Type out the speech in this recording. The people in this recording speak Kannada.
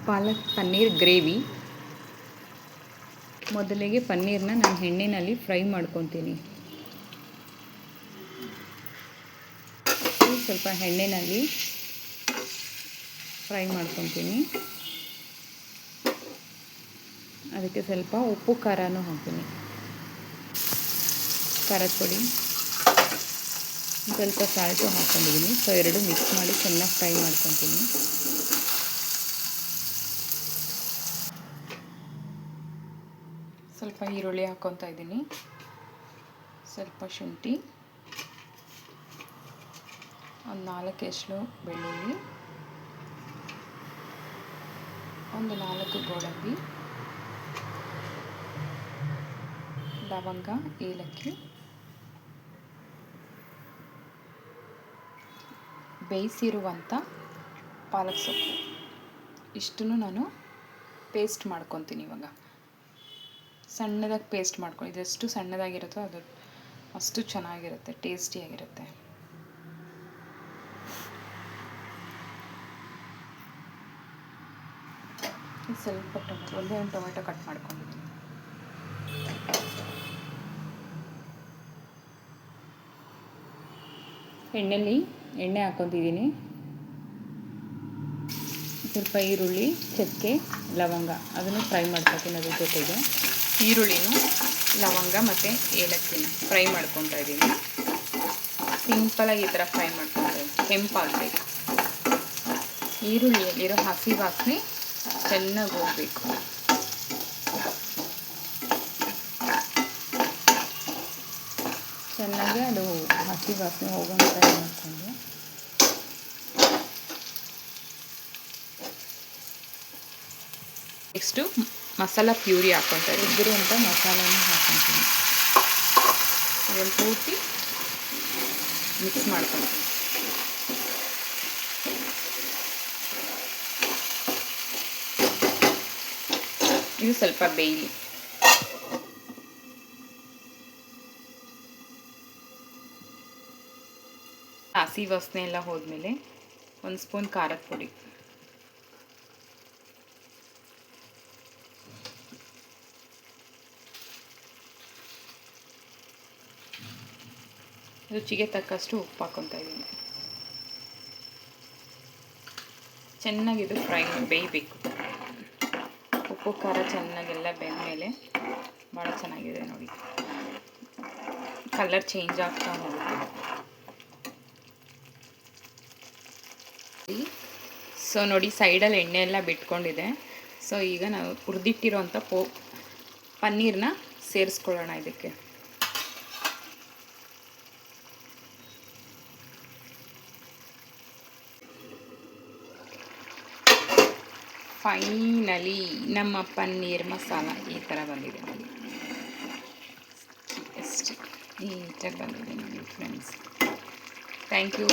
ಪಾಲಕ್ ಪನ್ನೀರ್ ಗ್ರೇವಿ. ಮೊದಲಿಗೆ ಪನ್ನೀರನ್ನ ನಾನು ಎಣ್ಣೆಯಲ್ಲಿ ಫ್ರೈ ಮಾಡ್ಕೊತೀನಿ. ಸ್ವಲ್ಪ ಎಣ್ಣೆಯಲ್ಲಿ ಫ್ರೈ ಮಾಡ್ಕೊತೀನಿ. ಅದಕ್ಕೆ ಸ್ವಲ್ಪ ಉಪ್ಪು ಖಾರನೂ ಹಾಕ್ತೀನಿ, ಖಾರದ ಪುಡಿ, ಸ್ವಲ್ಪ ಸಾಲ್ಟು ಹಾಕ್ಕೊಂಡಿದ್ದೀನಿ. ಸೊ ಎರಡು ಮಿಕ್ಸ್ ಮಾಡಿ ಚೆನ್ನಾಗಿ ಫ್ರೈ ಮಾಡ್ಕೊತೀನಿ. ಸ್ವಲ್ಪ ಈರುಳ್ಳಿ ಹಾಕ್ಕೊತಾ ಇದ್ದೀನಿ, ಸ್ವಲ್ಪ ಶುಂಠಿ, ಒಂದು 4 ಎಸಳು ಬೆಳ್ಳುಳ್ಳಿ, ಒಂದು 4 ಗೋಡಂಬಿ, ಲವಂಗ, ಏಲಕ್ಕಿ, ಬೇಯಿಸಿರುವಂಥ ಪಾಲಕ್ ಸೊಪ್ಪು ಇಷ್ಟನ್ನು ನಾನು ಪೇಸ್ಟ್ ಮಾಡ್ಕೊತೀನಿ. ಇವಾಗ ಸಣ್ಣದಾಗಿ ಪೇಸ್ಟ್ ಮಾಡ್ಕೊಂಡು, ಇದೆಷ್ಟು ಸಣ್ಣದಾಗಿರುತ್ತೋ ಅದು ಅಷ್ಟು ಚೆನ್ನಾಗಿರುತ್ತೆ, ಟೇಸ್ಟಿಯಾಗಿರುತ್ತೆ. ಸ್ವಲ್ಪ ಒಂದೇ ಒಂದು ಟೊಮೆಟೊ ಕಟ್ ಮಾಡ್ಕೊಂಡಿದ್ದೀನಿ. ಎಣ್ಣೆ ಹಾಕ್ಕೊತಿದ್ದೀನಿ. ಸ್ವಲ್ಪ ಈರುಳ್ಳಿ, ಚಕ್ಕೆ, ಲವಂಗ ಅದನ್ನು ಫ್ರೈ ಮಾಡ್ಕೊತೀನಿ. ಅದ್ರ ಜೊತೆಗೆ ಈರುಳ್ಳಿನೂ, ಲವಂಗ ಮತ್ತು ಏಲಕ್ಕಿನ ಫ್ರೈ ಮಾಡ್ಕೊತಾ ಇದ್ದೀನಿ. ಸಿಂಪಲಾಗಿ ಈ ಥರ ಫ್ರೈ ಮಾಡ್ಕೊತಾ ಇದ್ದೀನಿ. ಕೆಂಪಾಗಬೇಕು. ಈರುಳ್ಳಿಯಲ್ಲಿರೋ ಹಸಿ ವಾಸನೆ ಚೆನ್ನಾಗಿ ಹೋಗಬೇಕು. ಚೆನ್ನಾಗಿ ಅದು ಹಸಿ ವಾಸನೆ ಹೋಗೋಂಥ ಮಾಡಿಕೊಂಡು ನೆಕ್ಸ್ಟು ಮಸಾಲ ಪ್ಯೂರಿ ಹಾಕ್ಕೊತಾ ಇದ್ದೀನಿ. ಅಂತ ಮಸಾಲೆನ ಹಾಕ್ಕೊತೀನಿ. ಅದನ್ನು ಪೂರ್ತಿ ಮಿಕ್ಸ್ ಮಾಡ್ಕೊತೀನಿ. ಇದು ಸ್ವಲ್ಪ ಬೇಯಲಿ. ಹಸಿ ವಾಸನೆ ಎಲ್ಲ ಹೋದ್ಮೇಲೆ 1 ಸ್ಪೂನ್ ಖಾರದ ಪುಡಿ, ರುಚಿಗೆ ತಕ್ಕಷ್ಟು ಉಪ್ಪು ಹಾಕ್ಕೊತಾ ಇದ್ದೀನಿ. ಚೆನ್ನಾಗಿದು ಫ್ರೈ ಬೇಯಬೇಕು. ಉಪ್ಪು ಖಾರ ಚೆನ್ನಾಗೆಲ್ಲ ಬೆಂದಮೇಲೆ ಭಾಳ ಚೆನ್ನಾಗಿದೆ ನೋಡಿ. ಕಲರ್ ಚೇಂಜ್ ಆಗ್ತಾ ಹೋಗುತ್ತೆ. ಸೊ ನೋಡಿ, ಸೈಡಲ್ಲಿ ಎಣ್ಣೆ ಎಲ್ಲ ಬಿಟ್ಕೊಂಡಿದೆ. ಸೊ ಈಗ ನಾವು ಹುರಿದಿಟ್ಟಿರೋಂಥ ಪನ್ನೀರನ್ನ ಸೇರಿಸ್ಕೊಳ್ಳೋಣ ಇದಕ್ಕೆ. ಫೈನಲಿ ನಮ್ಮ ಪನ್ನೀರ್ ಮಸಾಲ ಈ ಥರ ಬಂದಿದೆ ನೋಡಿ. ಎಷ್ಟು ನೀಟಾಗಿ ಬಂದಿದೆ ನೋಡಿ ಫ್ರೆಂಡ್ಸ್. Thank you.